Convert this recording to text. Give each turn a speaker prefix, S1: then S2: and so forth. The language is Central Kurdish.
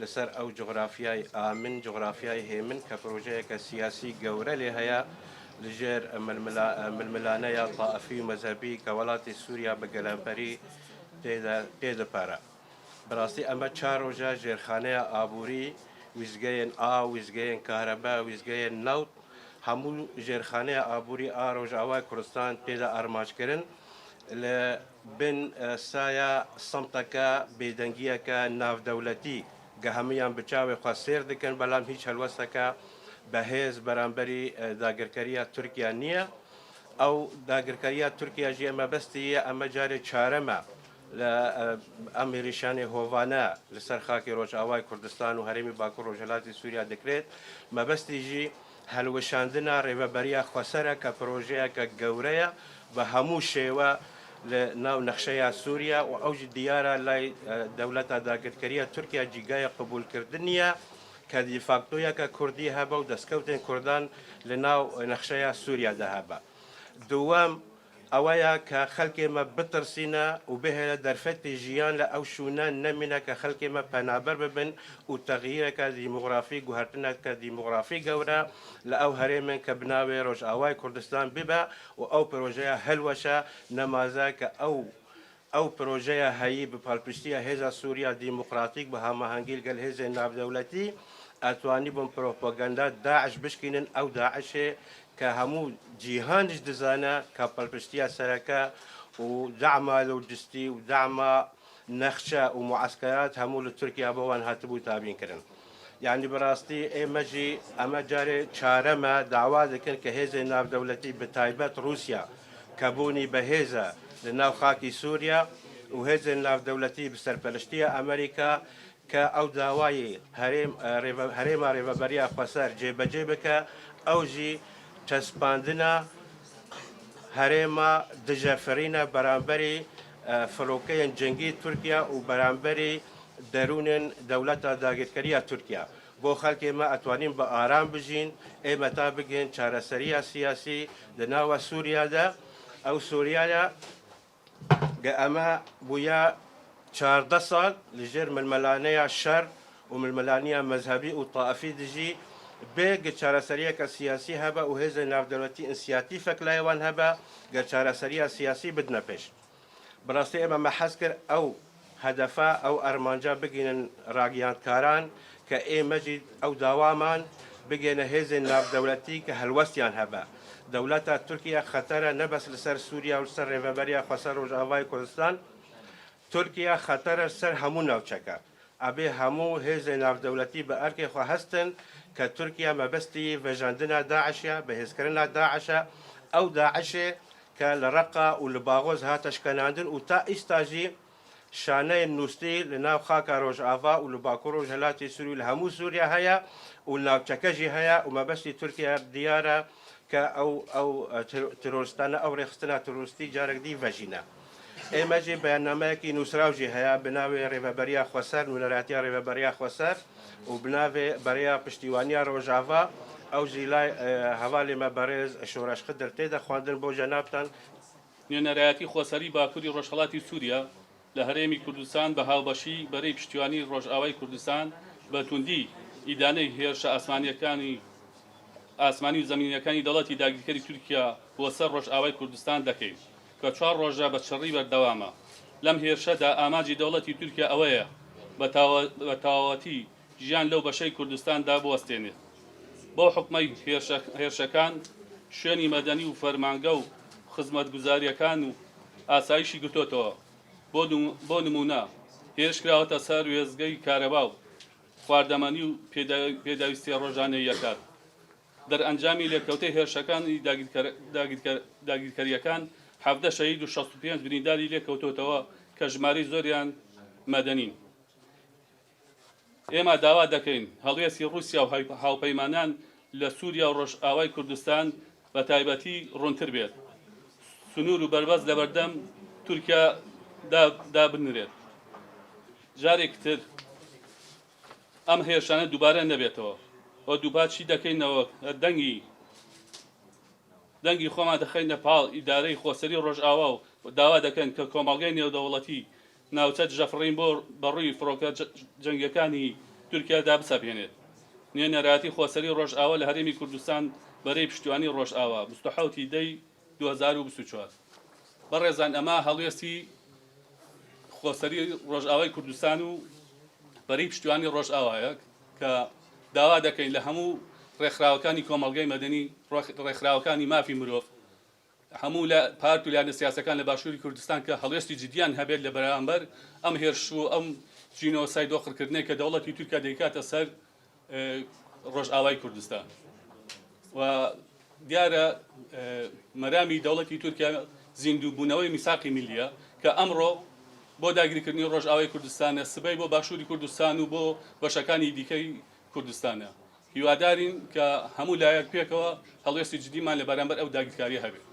S1: لەسەر ئەو جغرافیای ئامن جغرافیای هێمن کە پرۆژەیەکە سیاسی گەورە لێ هەیە لەژێر ململانەیە تاافی و مەذهبی کە وڵاتی سووریا بە گەلەمپەری تێدەپارە. بەڕاستی ئەمە چار ڕۆژە ژێرخانەیە ئابووری ویزگەیەن ویزگەیەن کارەبا ویزگەیەن نەوت هەموو ژێرخانەیە ئابووری ڕۆژئاوای کوردستان تێدا ئارماچکردن لە بن سایە سەمتەکە بێدەنگیەکە ناودەولەتی کە هەمویان بچاوێ خوا سێر دەکەن بەڵام هیچ هەلوەستەکە بەهێز بەرامبەری داگرکاریە تورکیا نییە. ئەو داگرکاریە تورکیا ژی ئەمە بەستیە ئەمە جارێک چارەمە لە ئەمریشانی هۆڤانە لەسەر خاکی ڕۆژئاوای کوردستان و هەرێمی باکوور ڕۆژهەڵاتی سووریا دەکرێت مەبەستیژی هەلوەشاندنە ڕێڤەبەریە خۆسەرە کە پرۆژەیەکە گەورەیە بە هەموو شێوە لە ناو نەخشەیە سووریا و ئەوژ دیارە لای دەوڵەتە داگرکاریە تورکیا جیگایە قبولکردن نیە کە دیفاکتۆیەکە کوردی هەبە و دەستکەوتێن کوردان لە ناو نەخشەیە سووریا دەهابە. دووەم ئەوەیە کە خەڵکێمە بترسینە و بهێنە دەرفەتی ژیان لە ئەو شوونە نەمینە کە خەڵکێمە پەنابەر ببن و تەغییرەکە دیموغرافی گوهرتنەکە دیموغرافی گەورە لە ئەو هەرێمن کە بناوێ ڕۆژئاوای کوردستان ببە و ئەو پرۆژەیە هەلوەشە نەمازە کە ئەو پرۆژەیە هەیی بپاڵپشتیە هێزە سووریا دیموقراتیک بە هەماهەنگی لەگەڵ هێزێ ناودەوڵەتی ئەتوانی بۆم پرۆپۆگەندا داعش بشکێنن ئەو داعشێ کە هەموو جیهانش دەزانە کە پەڵپشتیە سەرەکە و دعمە لۆجستی و دعمە نەخشە و معسکرات هەموو لە تورکیا بەوان هاتبوو تابینکردن. یعنی بەڕاستی ئێمەژی ئەمە جارێ چارەمە داوا دەکەن کە هێزی ناودەوڵەتی بەتایبەت رووسیا کە بوونی بەهێزە لە ناو خاکی سووریا و هێزی ناودەوڵەتی بسەرپەرشتیە ئەمریکا کە ئەو داوای هەرێمە ڕێڤەبەریە خۆسەر جێبەجێ بکە ئەوژی چەسپاندنە هەرێمە دژەفرینە بەرامبەری فڕۆکەیەن جەنگی تورکیا و بەرامبەری دەروونن دەوڵەتە داگیرکاریە تورکیا بۆ خەڵکێمە ئەتوانین بە ئارام بژین ئێمە تا بگەین چارەسەریە سیاسی لە ناوە سووریادا ئەو سووریایە ئەمە بووە 14 ساڵ لەژێر ململانەیە شەر و ململانیە مەذهبی و تاافی دژی بێگە چارەسەریەکە سیاسی هەبە و هێزە ناودەوڵەتی ئینسیاتیفەک لایەوان هەبە گە چارەسەریە سیاسی بدنە پێش. بەڕاستی ئێمە مەحەز کرد ئەو هەدەفە ئەو ئەرمانجا بگینن ڕاگیاندکاران کە ئێمەجی ئەو داوامان بگێنە هێزێ ناودەوڵەتی کە هەلوەستیان هەبە. دەوڵەتە تورکیا خەتەرە نەبەس لەسەر سووریا و سەر ڕێڤەبەریە خۆسەر ڕۆژئاوای کوردستان تورکیا خەتەرە سەر هەموو ناوچەکە ئەبێ هەموو هێزە ناودەوڵەتی بە ئەرکێ خۆ هەستن کە تورکیا مەبەستی ڤێژاندنە داعشە بەهێزکردنە داعشە ئەو داعشێ کە لە ڕەقا و لە باغۆز هاتە شکەناندن و تا ئیستاژی شانەی نووستی لە ناو خاکە ڕۆژئاوا و لە باکوور ڕۆژهەڵاتی سووری لە هەموو سووریا هەیە و ناوچەکەژی هەیە و مەبەستی تورکیا دیارە کە ئەو ترۆریستانە ئەو ڕێخستنە تروریستی جارێکدی ڤەژینە. ئێمەجی بەیاننامەیەکی نووسراوژی هەیە بناوێ ڕێڤەبەریە خۆسەر نونەراتیە ڕێڤەبەریە خۆسەر و بناوێ بەرەیە پشتیوانیە ڕۆژاوا ئەو ژیلای هەواڵێمە بەڕێز شۆڕەش خدر تێدا خواندن بۆ جەنابتان.
S2: نوێنەرایەتی خۆسەری باکووری ڕۆژهەڵاتی سووریا لە هەرێمی کوردستان بە هاوبەشی بەرەی پشتیوانی ڕۆژئاوای کوردستان بە توندی ئیدانەی هێرشە ئاسمانی و زەمینیەکانی دەوڵەتی داگیرکەری تورکیا بۆ سەر ڕۆژئاوای کوردستان دەکەین کە 4 ڕۆژە بە چڕی بەردەوامە. لەم هێرشەدا ئاماجی دەوڵەتی تورکیا ئەوەیە بە تەواوەتی ژیان لەو بەشەی کوردستاندا بوەستێنێت. بۆ حکومەی هێرشەکان شوێنی مەدەنی و فەرمانگە و خزمەتگوزاریەکان و ئاسایشی گرتوتەوە. بۆ نمونە هێرشکراوەتە سەر وێزگەی کارەبا و خواردەمەنی و پێداویستی ڕۆژانەیەکان. دەرئەنجامی لێکەوتەی هێرشەکانی داگیرکاریەکان 17 شەهید و 65 برینداری لێکەوتوتەوە کە ژماری زۆریان مەدەنین. ئێمە داوا دەکەین هەڵوێستی رووسیا و هاوپەیمانان لە سووریا و ڕۆژئاوای کوردستان بە تایبەتی ڕوونتر بێت. سنوور و بەربەست لە بەردەم تورکیا دابنرێت. جارێک تر ئەم هێرشانە دووبارە نەبێتەوە. ئەو دووپاچی دەکەینەوە دەنگی خۆمان دەخەینە پاڵ ئیدارەی خۆسەری ڕۆژئاوا و داوا دەکەن کە کۆمەڵگەی نێودەوڵەتی ناوچە جەفڕین بۆ بەڕووی فڕۆکە جەنگەکانی تورکیا دابسەبێنێت نوێنەراتی خۆسەری ڕۆژئاوا لە هەرێمی کوردستان بەرەی پشتیوانی ڕۆژئاوا 27 دەی 2024 بەڕێزان ئەمە هەڵوێستی خۆسەری ڕۆژئاوای کوردستان و بەرەی پشتیوانی ڕۆژئاوایە کە داوا دەکەین لە هەموو ڕێکخراوەکانی کۆمەڵگەی مەدەنی ڕێکخراوەکانی مافی مرۆڤ هەموو لە پارت و لایەنە سیاسەکان لە باشووری کوردستان کە هەڵوێستی جدیان هەبێت لە بەرامبەر ئەم هێرش و ئەم جینۆساید دۆخڕکردنەی کە دەوڵەتی تورکیا دەیکاتە سەر ڕۆژئاوای کوردستان و دیارە مەرامی دەوڵەتی تورکیا زیندووبوونەوەی میساقی میلیە کە ئەمڕۆ بۆ داگیرکردنی ڕۆژئاوای کوردستانە سبەی بۆ باشووری کوردستان و بۆ بەشەکانی دیکەی کوردستانە هیوادارین کە هەموو لایەک پێکەوە هەڵوێستی جدیمان لە بەرامبەر ئەو داگیرکاریە هەبێت